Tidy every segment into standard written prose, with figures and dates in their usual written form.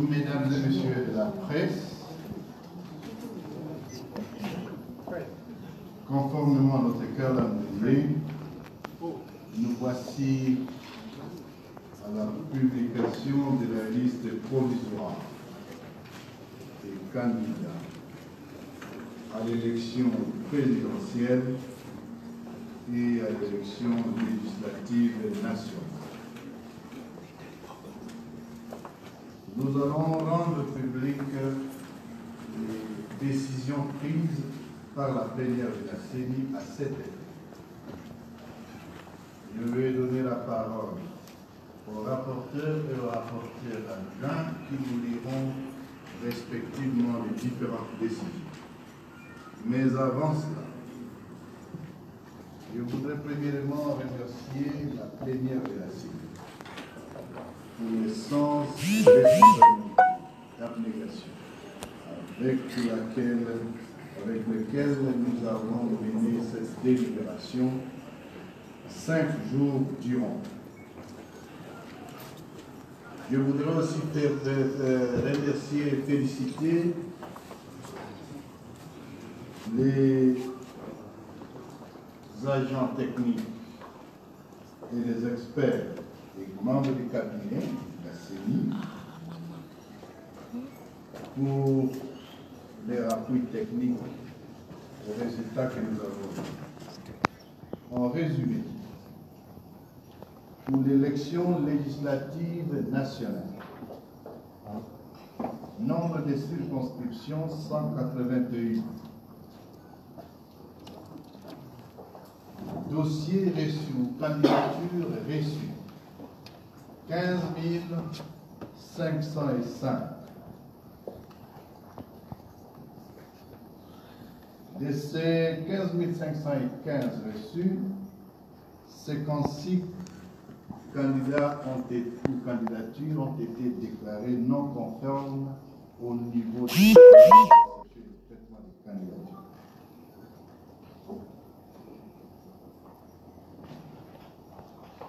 Mesdames et messieurs de la presse, conformément à notre calendrier, nous voici à la publication de la liste provisoire des candidats à l'élection présidentielle et à l'élection législative nationale. Nous allons rendre publiques les décisions prises par la plénière de la CENI à cet effet. Je vais donner la parole au rapporteur et au rapporteur adjoint qui nous liront respectivement les différentes décisions. Mais avant cela, je voudrais premièrement remercier la plénière de la CENI pour le sens de responsabilité, d'abnégation avec lequel nous avons mené cette délibération 5 jours durant. Je voudrais aussi remercier et féliciter les agents techniques et les experts et membres du cabinet de la CENI pour leur appui technique aux résultats que nous avons. En résumé, pour l'élection législative nationale, nombre de circonscriptions 181. Dossiers reçus ou candidatures reçues 15 505. De ces 15 515 reçus, 56 candidats ou candidatures ont été déclarés non conformes au niveau du traitement des candidatures.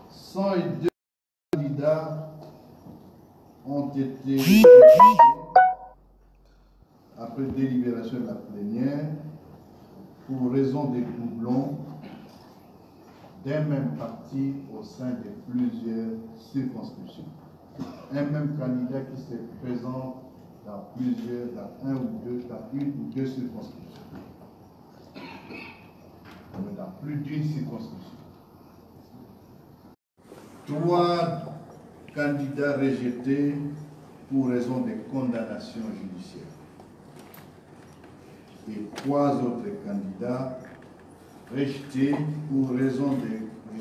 102 candidats ont été rejetés après délibération de la plénière pour raison des doublons d'un même parti au sein de plusieurs circonscriptions. Un même candidat qui se présente dans une ou deux circonscriptions. Mais dans plus d'une circonscription. 3 candidats rejetés pour raison de condamnation judiciaire. Et 3 autres candidats rejetés pour raison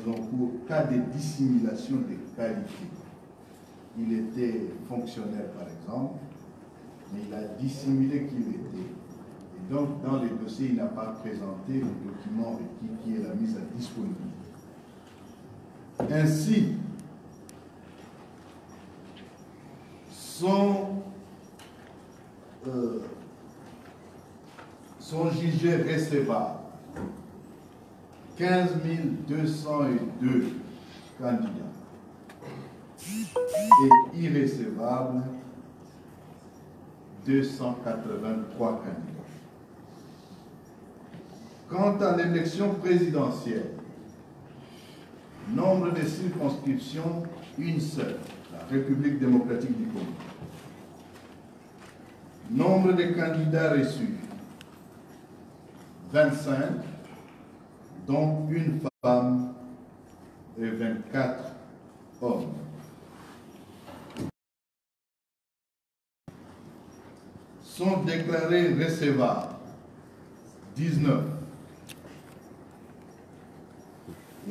pour cas de dissimulation de qualité. Il était fonctionnaire par exemple, mais il a dissimulé qu'il était. Et donc dans les dossiers, il n'a pas présenté le document requis qui est la mise à disponibilité. Ainsi, sont jugés recevables 15 202 candidats et irrecevables 283 candidats. Quant à l'élection présidentielle, nombre de circonscriptions, une seule, la République démocratique du Congo. Nombre de candidats reçus, 25, dont une femme et 24 hommes. Sont déclarés recevables, 19.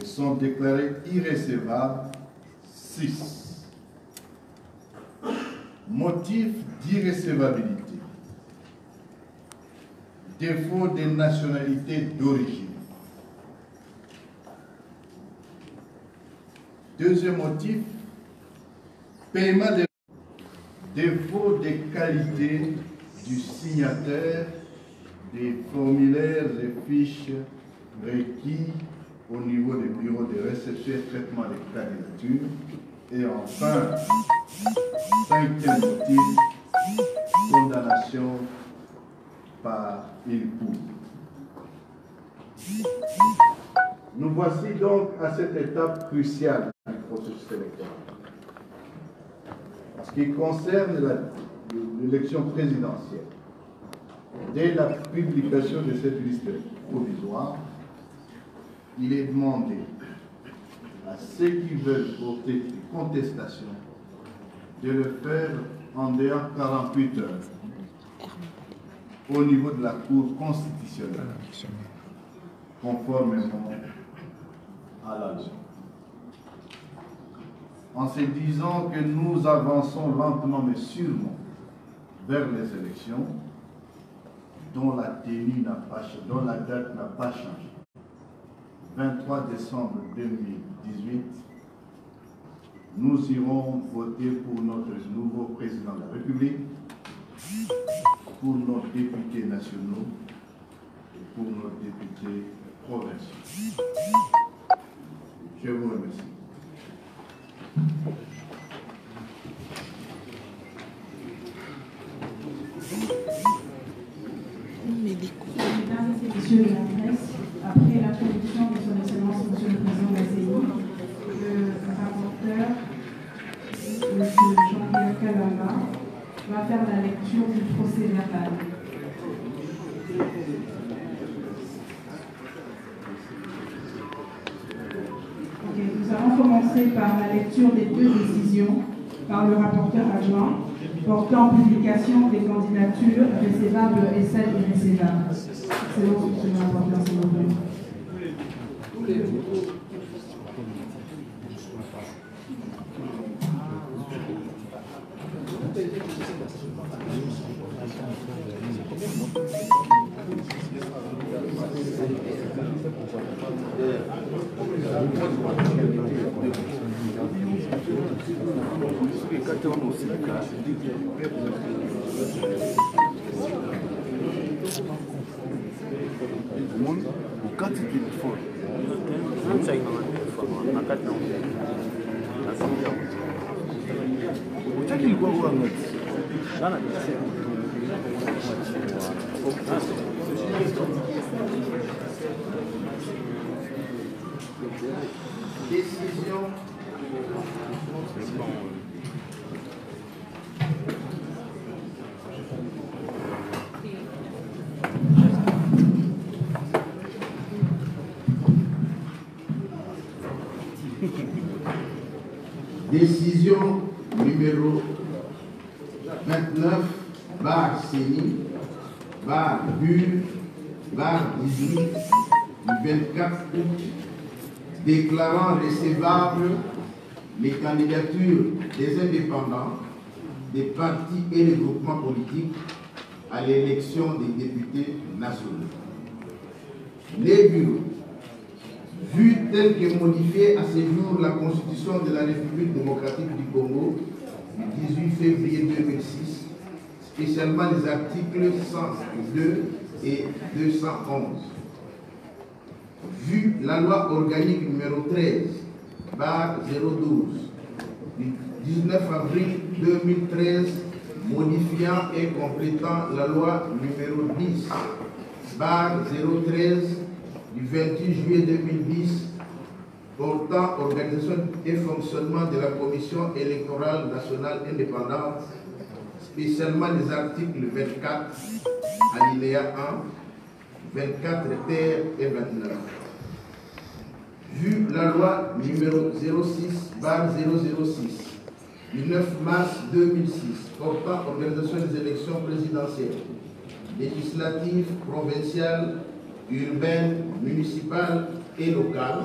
Et sont déclarés irrecevables, 6. Motif d'irrecevabilité. Défaut de nationalité d'origine. Deuxième motif, paiement de défaut de qualité du signataire des formulaires et fiches requis au niveau des bureaux de réception et traitement des candidatures. Et enfin, cinquième motif, condamnation par une cour. Nous voici donc à cette étape cruciale du processus électoral. En ce qui concerne l'élection présidentielle, dès la publication de cette liste provisoire, il est demandé à ceux qui veulent porter des contestations de le faire en dehors de 48 heures au niveau de la Cour constitutionnelle, conformément à la loi. En se disant que nous avançons lentement mais sûrement vers les élections dont la tenue n'a pas changé, dont la date n'a pas changé. 23 décembre 2018, nous irons voter pour notre nouveau président de la République, pour nos députés nationaux et pour nos députés provinciaux. Je vous remercie. Mesdames et messieurs de la presse, après l'introduction de son excellence, monsieur le président de la CENI, le rapporteur, monsieur Jean-Pierre Kalamba, va faire la lecture du procès verbal. Nous allons commencer par la lecture des deux décisions par le rapporteur adjoint portant publication des candidatures recevables et celles irrécevables. C'est bon, monsieur le rapporteur, s'il vous plaît. Décision. Décision numéro 29, barre CENI, barre BUR, barre 18, du 24 août, déclarant recevables les candidatures des indépendants, des partis et des groupements politiques à l'élection des députés nationaux. Les bureaux, vu tel que modifié à ce jour la Constitution de la République démocratique du Congo du 18 février 2006, spécialement les articles 102 et 211. Vu la loi organique numéro 13, barre 012, du 19 avril 2013, modifiant et complétant la loi numéro 10, barre 013, du 28 juillet 2010, portant organisation et fonctionnement de la Commission électorale nationale indépendante, spécialement les articles 24, alinéa 1, 24 ter et 29. Vu la loi numéro 06, barre 006, du 9 mars 2006, portant organisation des élections présidentielles, législatives, provinciales, urbaines, municipales et locales,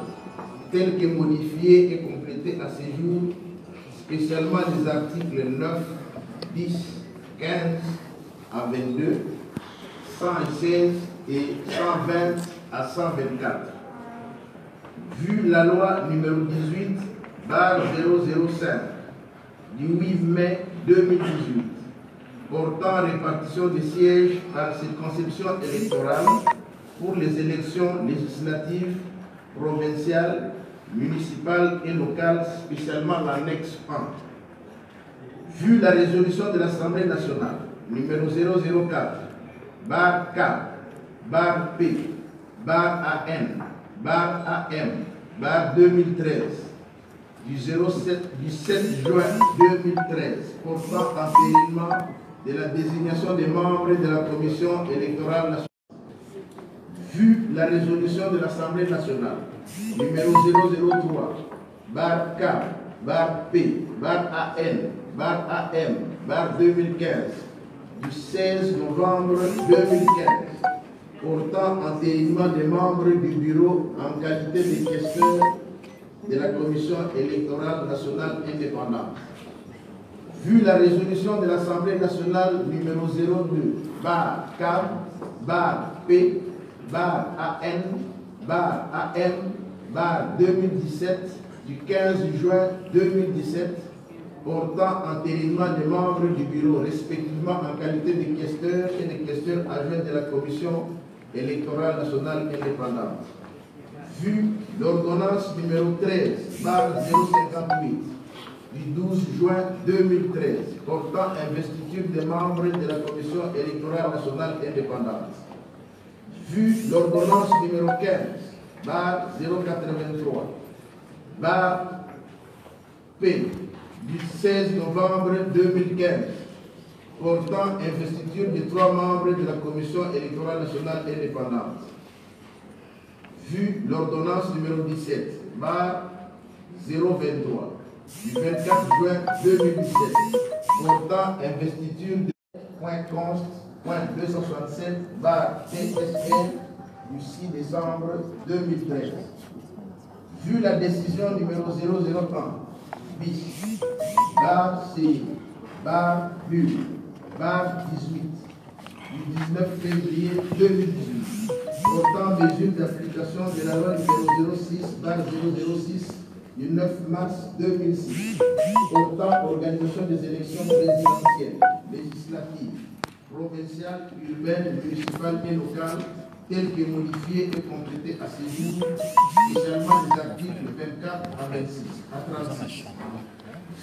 telles que modifiées et complétées à ce jour, spécialement les articles 9, 10, 15 à 22, 116 et 120 à 124. Vu la loi numéro 18, barre 005, du 8 mai 2018, portant répartition des sièges par circonscription électorale pour les élections législatives, provinciales, municipales et locales, spécialement l'annexe 1. Vu la résolution de l'Assemblée nationale, numéro 004, barre K, barre P, barre AN, barre AM, barre 2013, du 7 juin 2013, portant entérinement de la désignation des membres de la Commission électorale nationale. Vu la résolution de l'Assemblée nationale, numéro 003, barre K, barre P, barre AN, barre AM, barre 2015, du 16 novembre 2015, portant entérinement des membres du bureau en qualité de questeur de la Commission électorale nationale indépendante. Vu la résolution de l'Assemblée nationale numéro 02, barre K, barre P, barre AN, barre AM, barre 2017, du 15 juin 2017, portant entérinement des membres du bureau, respectivement en qualité de questeurs et de questeurs adjoints de la Commission électorale nationale indépendante. Vu l'ordonnance numéro 13, barre 058, du 12 juin 2013, portant investiture des membres de la Commission électorale nationale indépendante. Vu l'ordonnance numéro 15, barre 083, barre P, du 16 novembre 2015, portant investiture de 3 membres de la Commission électorale nationale indépendante. Vu l'ordonnance numéro 17, barre 023, du 24 juin 2017, portant investiture de .const.267, barre TSN, du 6 décembre 2013. Vu la décision numéro 001, bis, barre C, barre U, barre 18, du 19 février 2018, portant mesure d'application de la loi numéro 06, barre 006, du 9 mars 2006, portant organisation des élections présidentielles, législatives, provinciales, urbaines, municipales et locales, telles que modifiées et complétées à ce jour, spécialement les articles 24 à 36.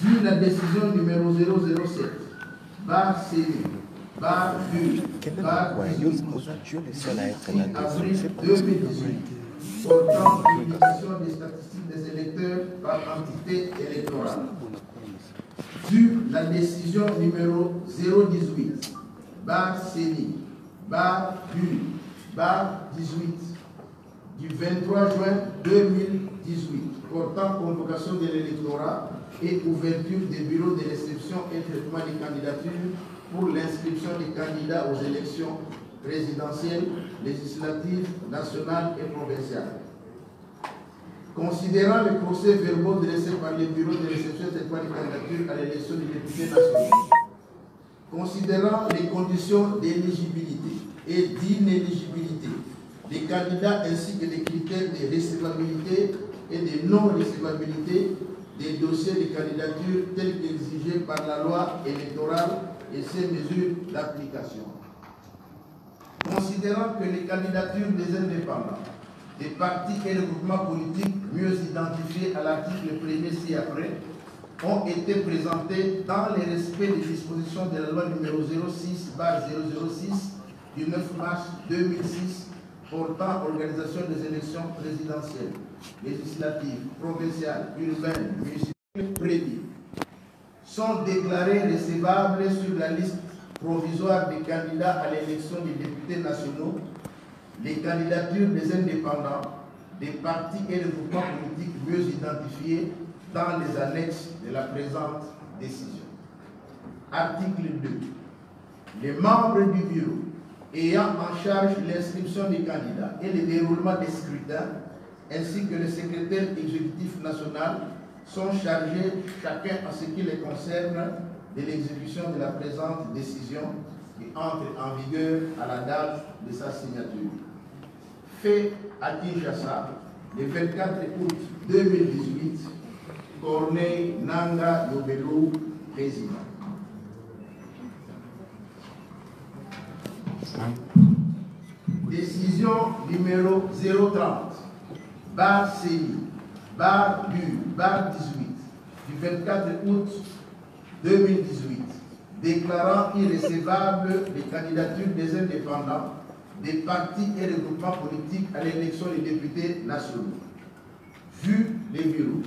Vu la décision numéro 007, barre C, barre U, barre 18, avril 2018, portant publication des statistiques des électeurs par entité électorale. Vu la décision numéro 018, barre CENI, barre U, barre 18, du 23 juin 2018, portant convocation de l'électorat et ouverture des bureaux de réception et traitement des candidatures pour l'inscription des candidats aux élections présidentielles, législatives, nationales et provinciales. Considérant les procès-verbaux dressés par les bureaux de réception et traitement des candidatures à l'élection des députés nationaux, considérant les conditions d'éligibilité et d'inéligibilité des candidats ainsi que les critères de recevabilité et de non-recevabilité des dossiers de candidature tels qu'exigés par la loi électorale et ses mesures d'application. Considérant que les candidatures des indépendants, des partis et regroupements politiques mieux identifiés à l'article 1er ci-après ont été présentées dans le respect des dispositions de la loi numéro 06/006 du 9 mars 2006 portant organisation des élections présidentielles, législatives, provinciales, urbaines, municipales prévues, sont déclarées recevables sur la liste provisoire des candidats à l'élection des députés nationaux, les candidatures des indépendants, des partis et des groupements politiques mieux identifiés dans les annexes de la présente décision. Article 2. Les membres du bureau ayant en charge l'inscription des candidats et le déroulement des scrutins, ainsi que le secrétaire exécutif national, sont chargés, chacun en ce qui les concerne, de l'exécution de la présente décision qui entre en vigueur à la date de sa signature. Fait à Kinshasa, le 24 août 2018, Corneille Nanga Lobelo, président. Décision numéro 030/CI/BU/18 du 24 août 2018 déclarant irrécevables les candidatures des indépendants, des partis et des groupements politiques à l'élection des députés nationaux. Vu les bureaux,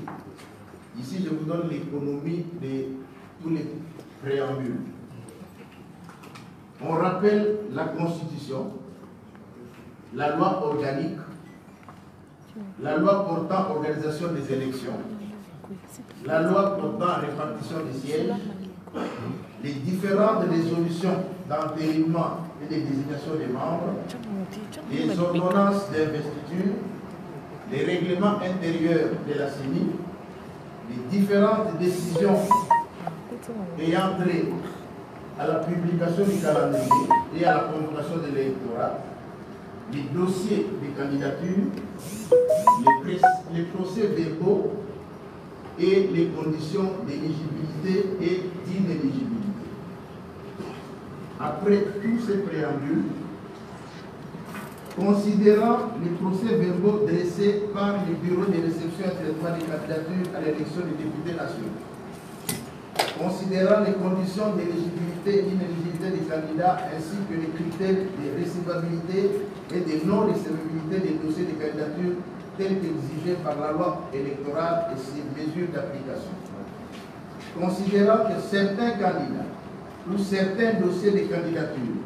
ici je vous donne l'économie de tous les préambules. On rappelle la Constitution, la loi organique, la loi portant organisation des élections, la loi portant répartition des sièges, les différentes résolutions d'entérinement et de désignation des membres, les ordonnances d'investiture, les règlements intérieurs de la CENI, les différentes décisions ayant trait à la publication du calendrier et à la convocation de l'électorat, les dossiers des candidatures, les procès-verbaux et les conditions d'éligibilité et d'inéligibilité. Après tous ces préambules, considérant les procès-verbaux dressés par le bureau de réception et traitement des candidatures à l'élection des députés nationaux, considérant les conditions d'éligibilité et d'inéligibilité des candidats ainsi que les critères de recevabilité et de non-recevabilité des dossiers de candidature tels qu'exigés par la loi électorale et ses mesures d'application. Considérant que certains candidats ou certains dossiers de candidature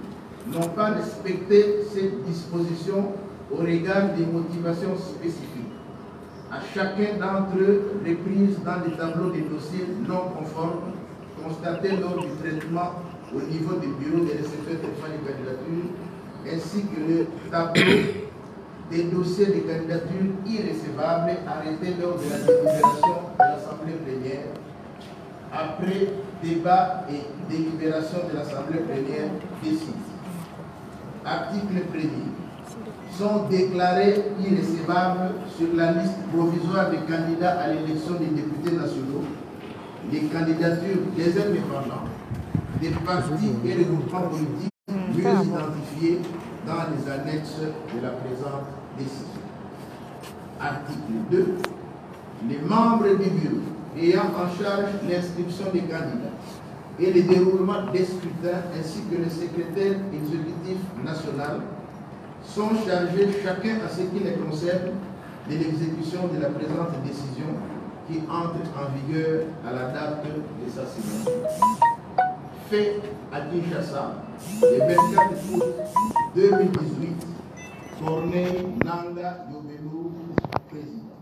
n'ont pas respecté cette disposition au regard des motivations spécifiques, à chacun d'entre eux reprise dans les tableaux des dossiers non conformes constatés lors du traitement au niveau du bureau de réception et traitement des candidatures, ainsi que le tableau des dossiers de candidatures irrécevables arrêtés lors de la délibération de l'Assemblée plénière, après débat et délibération de l'Assemblée plénière décide. Article 1er. Sont déclarés irrécevables sur la liste provisoire des candidats à l'élection des députés nationaux les candidatures des indépendants, des partis et des groupements politiques mieux identifiés dans les annexes de la présente décision. Article 2. Les membres du bureau ayant en charge l'inscription des candidats et le déroulement des scrutins ainsi que le secrétaire exécutif national sont chargés chacun à ce qui les concerne de l'exécution de la présente décision qui entre en vigueur à la date de sa signature. Fait à Kinshasa, le 24 août 2018, Corneille Nanga Yobelou, président.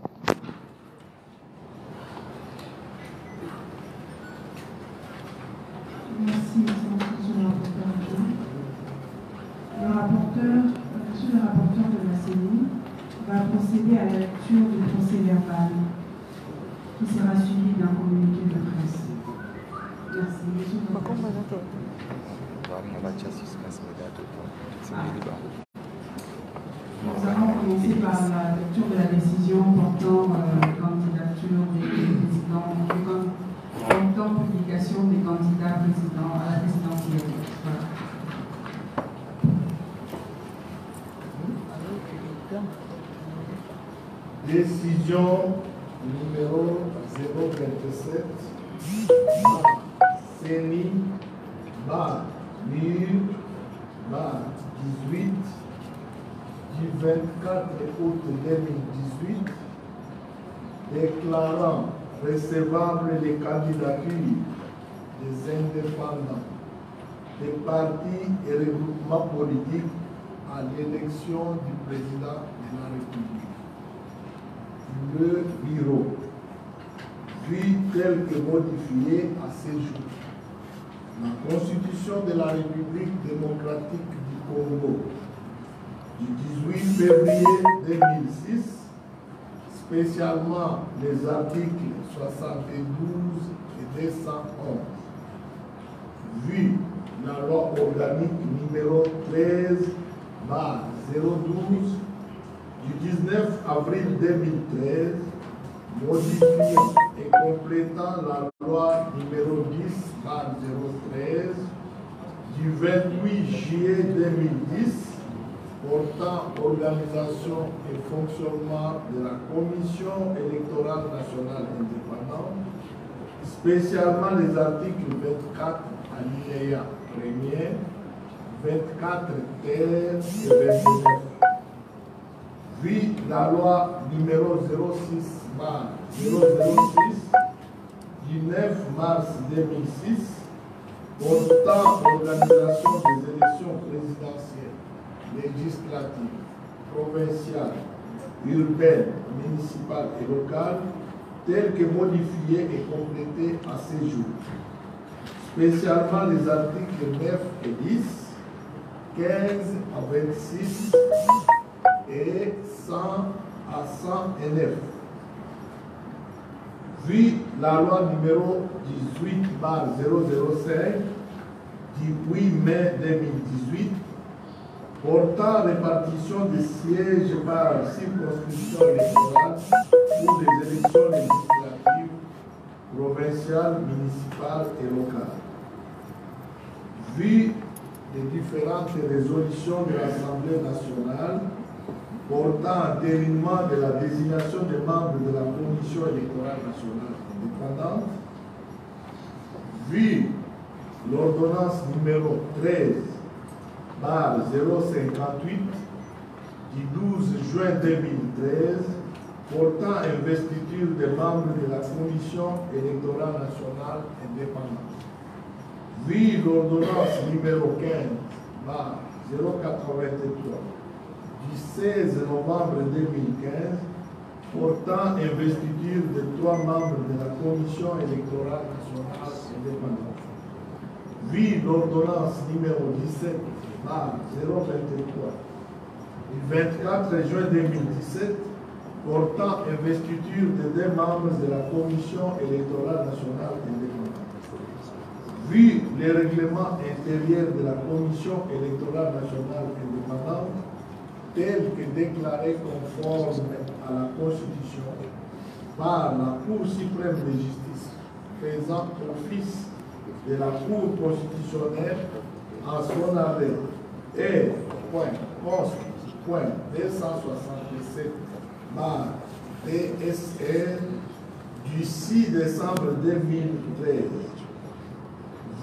Merci, monsieur le rapporteur. Monsieur le rapporteur de la CENI va procéder à la lecture du procès verbal qui sera suivi d'un communiqué de presse. Merci, monsieur le rapporteur. Nous allons commencer par la lecture de la décision portant candidature des présidents, portant publication des candidats présidents à la présidentielle. Voilà. Décision numéro 027 CENI -MUR-18 du 24 août 2018 déclarant recevables les candidatures des indépendants, des partis et regroupements politiques à l'élection du président de la République. Le bureau, vu tel que modifié à ce jour, la Constitution de la République démocratique du Congo du 18 février 2006, spécialement les articles 72 et 211, vu la loi organique numéro 13/012 du 19 avril 2013, modifiant et complétant la loi numéro 10/013 du 28 juillet 2010 portant organisation et fonctionnement de la Commission électorale nationale indépendante, spécialement les articles 24 alinéa 1er, 24 ter et 29. Vu la loi numéro 06/006 du 9 mars 2006 portant organisation des élections présidentielles, législatives, provinciales, urbaines, municipales et locales, telles que modifiées et complétées à ce jour. Spécialement les articles 9 et 10, 15 à 26 et 100 à 109. Vu la loi numéro 18/005 du 8 mai 2018 portant répartition des sièges par circonscription électorale pour les élections législatives, provinciales, municipales et locales. Vu les différentes résolutions de l'Assemblée nationale portant entérinement de la désignation des membres de la Commission électorale nationale indépendante, vu l'ordonnance numéro 13/058 du 12 juin 2013 portant investiture des membres de la Commission électorale nationale indépendante, vu l'ordonnance numéro 15/083 du 16 novembre 2015 portant investiture de 3 membres de la Commission électorale nationale indépendante, vu l'ordonnance numéro 17/023 du 24 juin 2017 portant investiture de 2 membres de la Commission électorale nationale indépendante, vu les règlements intérieurs de la Commission électorale nationale indépendante tel que déclaré conforme à la Constitution par la Cour suprême de justice faisant office de la Cour constitutionnelle en son arrêt et .267/TSR du 6 décembre 2013,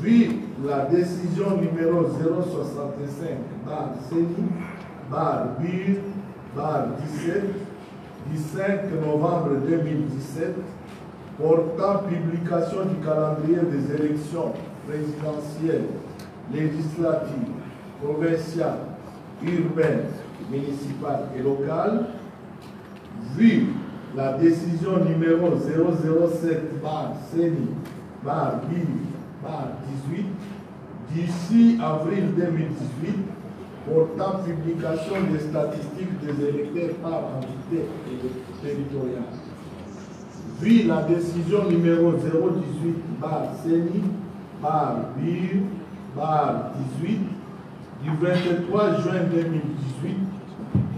vu la décision numéro 065/CENI/BIR/17 du 5 novembre 2017 portant publication du calendrier des élections présidentielles, législatives, provinciales, urbaines, municipales et locales, vu la décision numéro 007/CENI/BIR/18 du 6 avril 2018 portant publication des statistiques des électeurs par entité territoriale, vu la décision numéro 018/CENI/BIR/18 du 23 juin 2018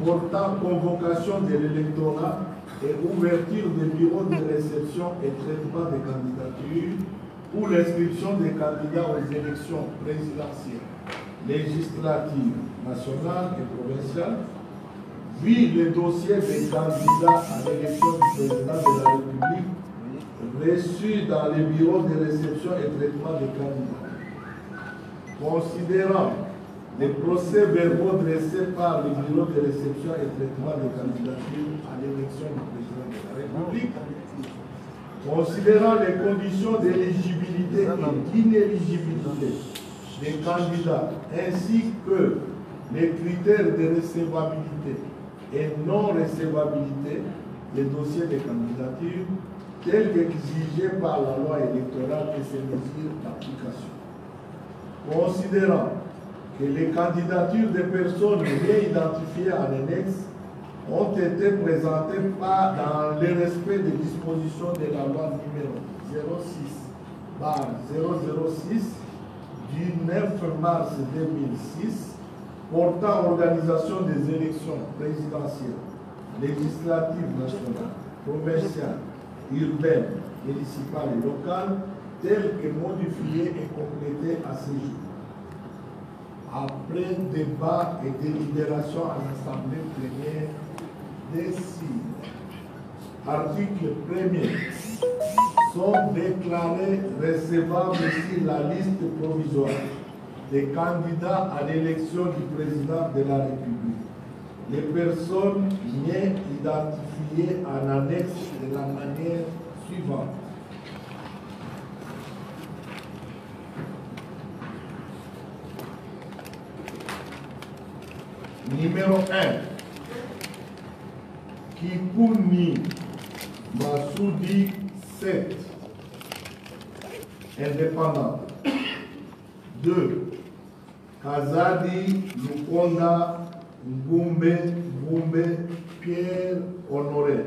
portant convocation de l'électorat et ouverture des bureaux de réception et traitement des candidatures pour l'inscription des candidats aux élections présidentielles, législatives, nationales et provinciales, vu les dossiers des candidats à l'élection du président de la République reçus dans les bureaux de réception et traitement des candidats. Considérant les procès-verbaux dressés par les bureaux de réception et traitement des candidatures à l'élection du président de la République, considérant les conditions d'éligibilité et d'inéligibilité des candidats ainsi que les critères de recevabilité et non-recevabilité des dossiers de candidature tels qu'exigés par la loi électorale et ses mesures d'application. Considérant que les candidatures des personnes bien identifiées en annexe ont été présentées pas dans le respect des dispositions de la loi numéro 06/006 du 9 mars 2006 portant organisation des élections présidentielles, législatives nationales, provinciales, urbaines, municipales et locales, telles que modifiées et complétées à ce jour. après débat et délibération en assemblée plénière, décide. Article 1er. Sont déclarés recevables sur la liste provisoire des candidats à l'élection du président de la République les personnes bien identifiées en annexe de la manière suivante. Numéro 1. Kipuni Massoudi 7. Indépendant. 2. Kazadi Lukonda Ngumbe Pierre Honoré.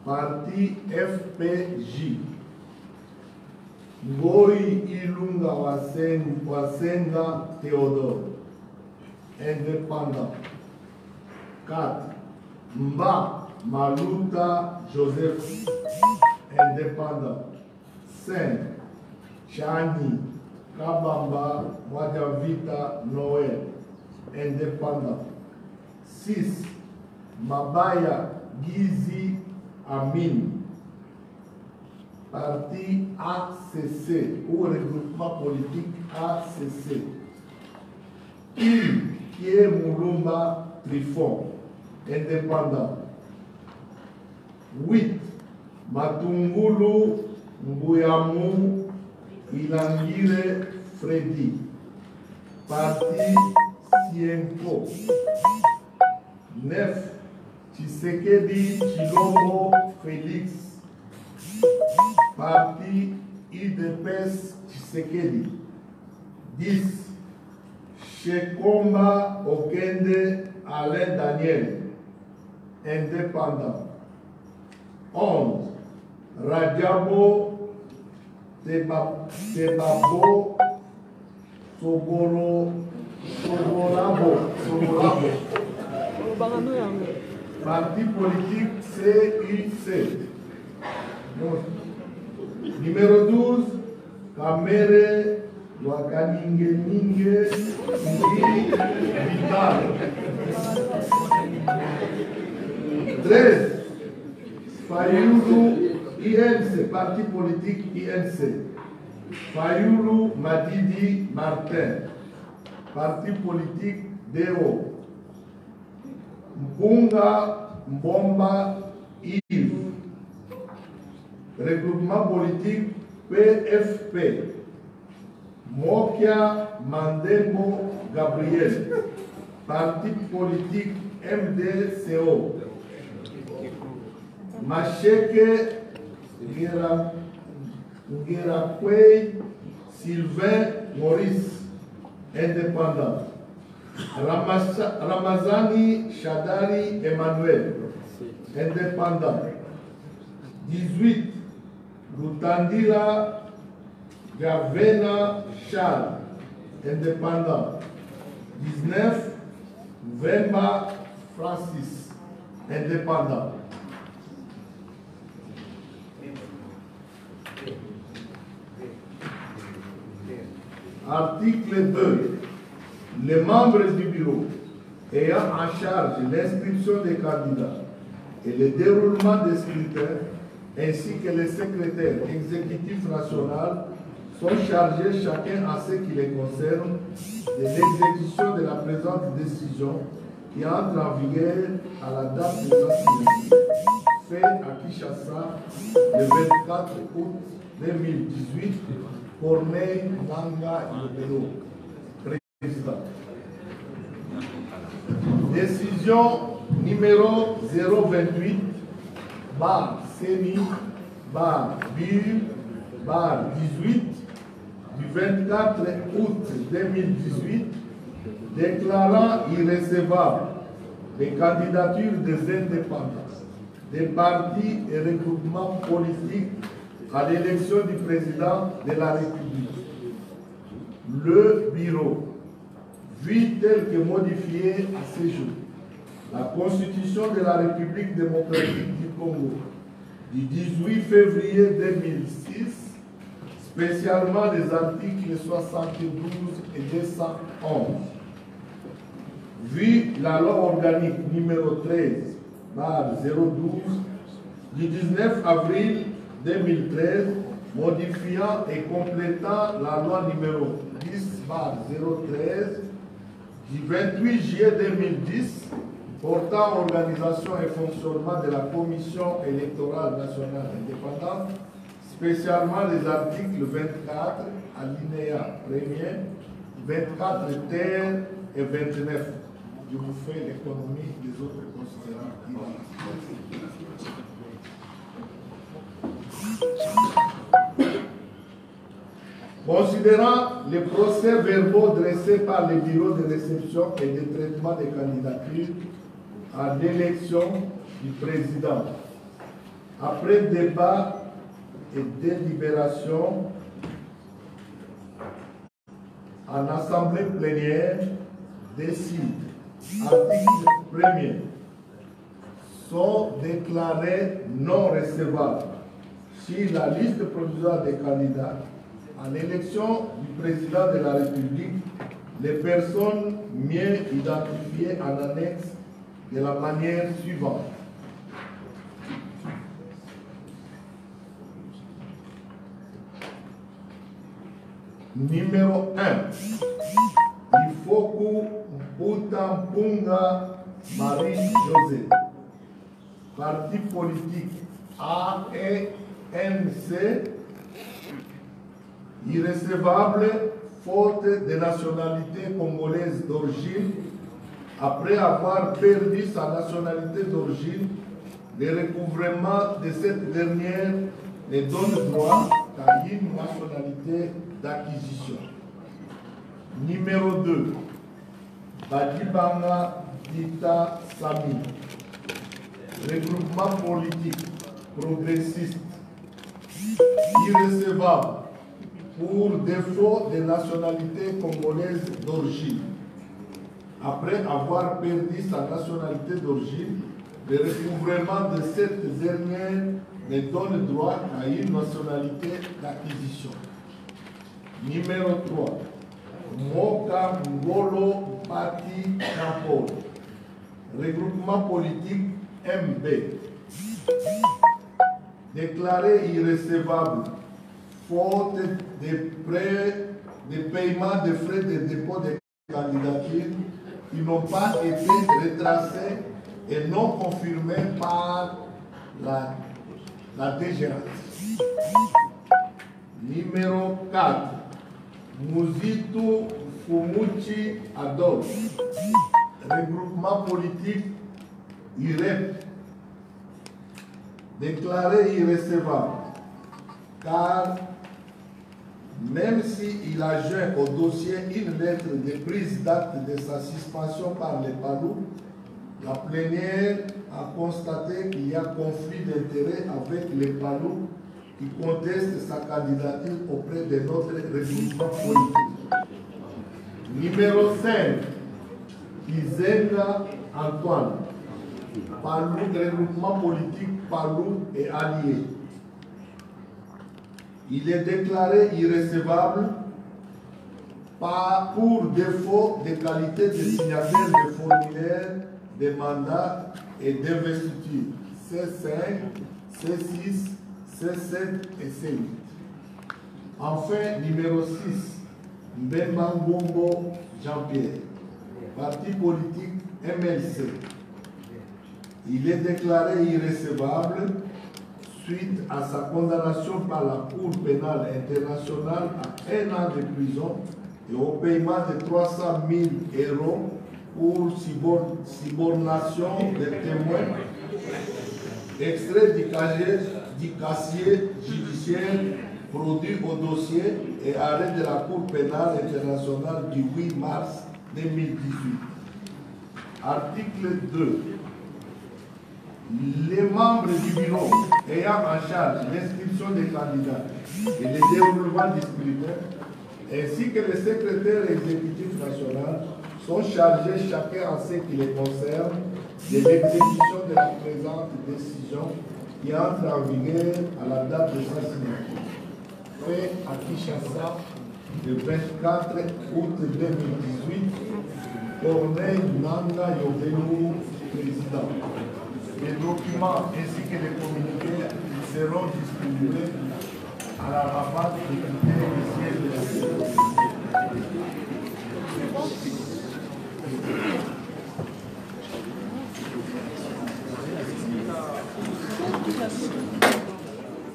Parti FPJ. Ngoi Ilunga Wasenga Théodore. Indépendant. 4. Mba Maluta Joseph. Indépendant. 5. Chani Kabamba Mwadavita Noël. Indépendant. 6. Mabaya Gizi Amin. Parti ACC ou regroupement politique ACC. Kie Moulumba Trifon. Indépendant. 8. Matungulu Mbuyamu Ilangire Freddy. Parti Sienko. 9. Tshisekedi Chilombo Félix. Parti IDPS Tshisekedi. 10. Shekomba Okende Alain Daniel. Indépendant. 11. Rajabo Tebabo Soborabo. Parti politique CUC. Numéro 12. Kamere Wakaninge Vital. 13. Fayulu INC, parti politique INC. Fayulu Madidi Martin, parti politique DO. Mpunga Mbomba Yves, regroupement politique PFP. Mokia Mandembo Gabriel, parti politique MDCO. Macheke Ngirakwei Sylvain Maurice, indépendant. Ramazani Shadari Emmanuel, indépendant. 18. Lutandila Gavena Charles, indépendant. 19. Vemba Francis, indépendant. Article 2. Les membres du bureau ayant en charge l'inscription des candidats et le déroulement des scrutins, ainsi que les secrétaires exécutifs nationaux, sont chargés chacun en ce qui les concerne de l'exécution de la présente décision qui entre en vigueur à la date de sa signature, fait à Kinshasa le 24 août 2018. Corneille Nanga Ibero, président. Décision numéro 028 bar CENI bar BIR bar 18 du 24 août 2018 déclarant irrecevables les candidatures des indépendants, des partis et regroupements politiques à l'élection du président de la République. Le bureau, vu tel que modifié à ce jour, la Constitution de la République démocratique du Congo du 18 février 2006 spécialement les articles 72 et 211. Vu la loi organique numéro 13, barre 012, du 19 avril 2013, modifiant et complétant la loi numéro 10, barre 013, du 28 juillet 2010, portant organisation et fonctionnement de la Commission électorale nationale indépendante, spécialement les articles 24, alinéa 1er, 24 terre et 29. Je vous fais l'économie des autres considérants. Considérant les procès-verbaux dressés par le bureau de réception et de traitement des candidatures à l'élection du président, après débat et délibération en assemblée plénière, décide, article 1er, sont déclarés non recevables si la liste provisoire des candidats à l'élection du président de la République, les personnes mieux identifiées en annexe de la manière suivante. Numéro 1. Ifoku Putampunga Marie-José. Parti politique ANC, irrecevable faute de nationalité congolaise d'origine, après avoir perdu sa nationalité d'origine, le recouvrement de cette dernière ne donne droit qu'à une nationalité d'acquisition. Numéro 2. Badibanga Dita Sami. Regroupement politique progressiste irrecevable pour défaut de nationalité congolaise d'origine. Après avoir perdu sa nationalité d'origine, le recouvrement de cette dernière ne donne droit à une nationalité d'acquisition. Numéro 3. Moka Ngolo Pati Kampol. Regroupement politique MB. Déclaré irrecevable faute de paiement de frais de dépôt de candidature qui n'ont pas été retracés et non confirmés par la DGRAS. Numéro 4. Muzitu Fumuchi Adolphe. Regroupement politique IREP. Déclaré irrecevable car même s'il a joint au dossier une lettre de prise d'acte de sa suspension par les PALU, la plénière a constaté qu'il y a conflit d'intérêts avec les PALU qui contestent sa candidature auprès de notre regroupement politique. Numéro 5, Izenga Antoine, PALU, regroupement politique PALU et alliés. Il est déclaré irrecevable pour défaut de qualité de signataire de formulaire de mandat et d'investiture C5, C6, C7 et C8. Enfin, numéro 6, Mbemba Ngombo Jean-Pierre, parti politique MLC. Il est déclaré irrecevable suite à sa condamnation par la Cour pénale internationale à 1 an de prison et au paiement de 300 000 € pour subornation des témoins, extrait du casier judiciaire produit au dossier et arrêt de la Cour pénale internationale du 8 mars 2018. Article 2. Les membres du bureau ayant en charge l'inscription des candidats et le déroulement du scrutin, ainsi que le secrétaire exécutif national, sont chargés chacun en ce qui les concerne de l'exécution de la présente décision qui entre en vigueur à la date de sa signature. fait à Kinshasa le 24 août 2018, Corneille Nangaa Yovenu, président. Les documents ainsi que les communiqués seront distribués à la ramasse des sièges de la séance.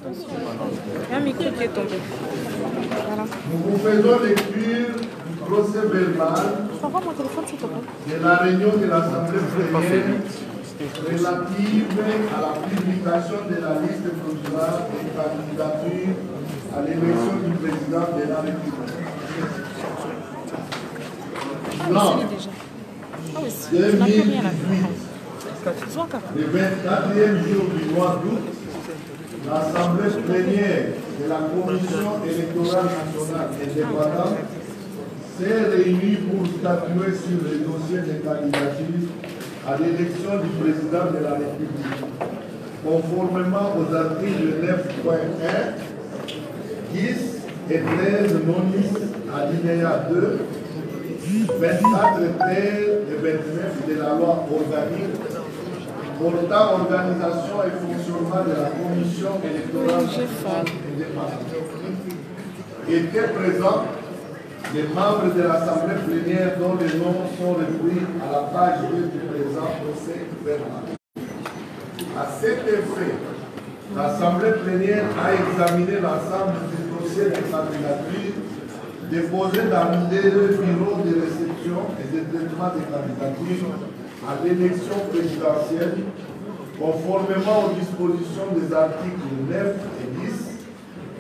Il y a un micro qui est tombé. Voilà. Nous vous faisons lecture du procès verbal de la réunion de l'Assemblée plénière relative à la publication de la liste provisoire des candidatures à l'élection du président de la République. Non. 2018, le 24e jour du mois d'août, l'Assemblée plénière de la Commission électorale nationale indépendante s'est réunie pour statuer sur le dossier de candidature à l'élection du président de la République, conformément aux articles 9.1, 10 et 13 nonis alinéa 2, 24 et 29 de la loi organique portant organisation et fonctionnement de la Commission électorale nationale indépendante. Étaient présents les membres de l'Assemblée plénière dont les noms sont repris à la page 2 du présent procès verbal. À cet effet, l'Assemblée plénière a examiné l'ensemble des dossiers de candidature déposés dans le bureau de réception et de traitement des candidatures à l'élection présidentielle, conformément aux dispositions des articles 9 et 10,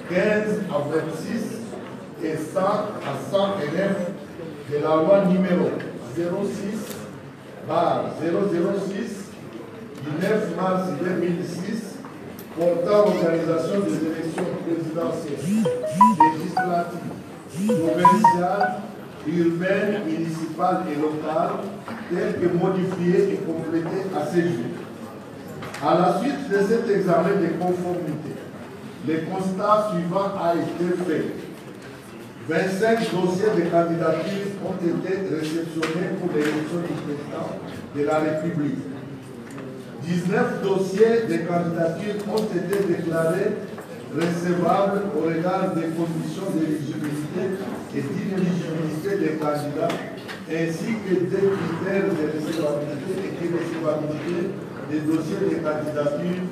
15 à 26 et 100 à 109 de la loi numéro 06/006 du 9 mars 2006 portant organisation des élections présidentielles, législatives, provinciales, urbaines, municipales et locales, telles que modifiées et complétées à ce jour. À la suite de cet examen de conformité, le constat suivant a été fait. 25 dossiers de candidature ont été réceptionnés pour l'élection du président de la République. 19 dossiers de candidature ont été déclarés recevables au regard des conditions d'éligibilité et d'inéligibilité des candidats, ainsi que des critères de recevabilité et d'irrecevabilité des dossiers de candidature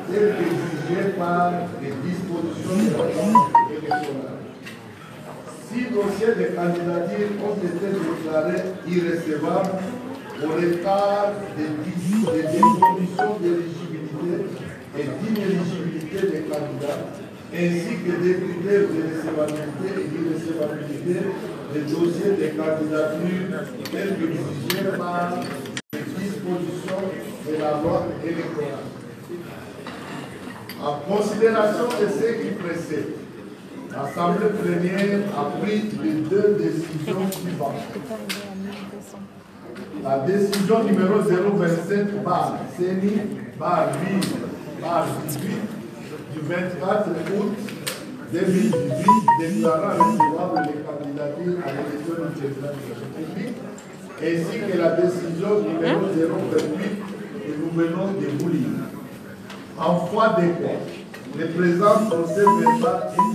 tels qu'exigés par les dispositions de la loi électorale. 6 dossiers de candidature ont été déclarés irrecevables au regard des conditions d'éligibilité et d'inéligibilité des candidats, ainsi que des critères de recevabilité et d'irrecevabilité des dossiers de candidature tels que exigés par les dispositions de la loi électorale. En considération de ce qui précède, l'Assemblée plénière a pris les 2 décisions suivantes. La décision numéro 027 bar CENI bar 18 du 24 août 2018 déclarant recevable les candidatures à l'élection du président de la République, ainsi que la décision numéro 028 que nous venons de vous lire. En foi des quoi, le présent procès verbal est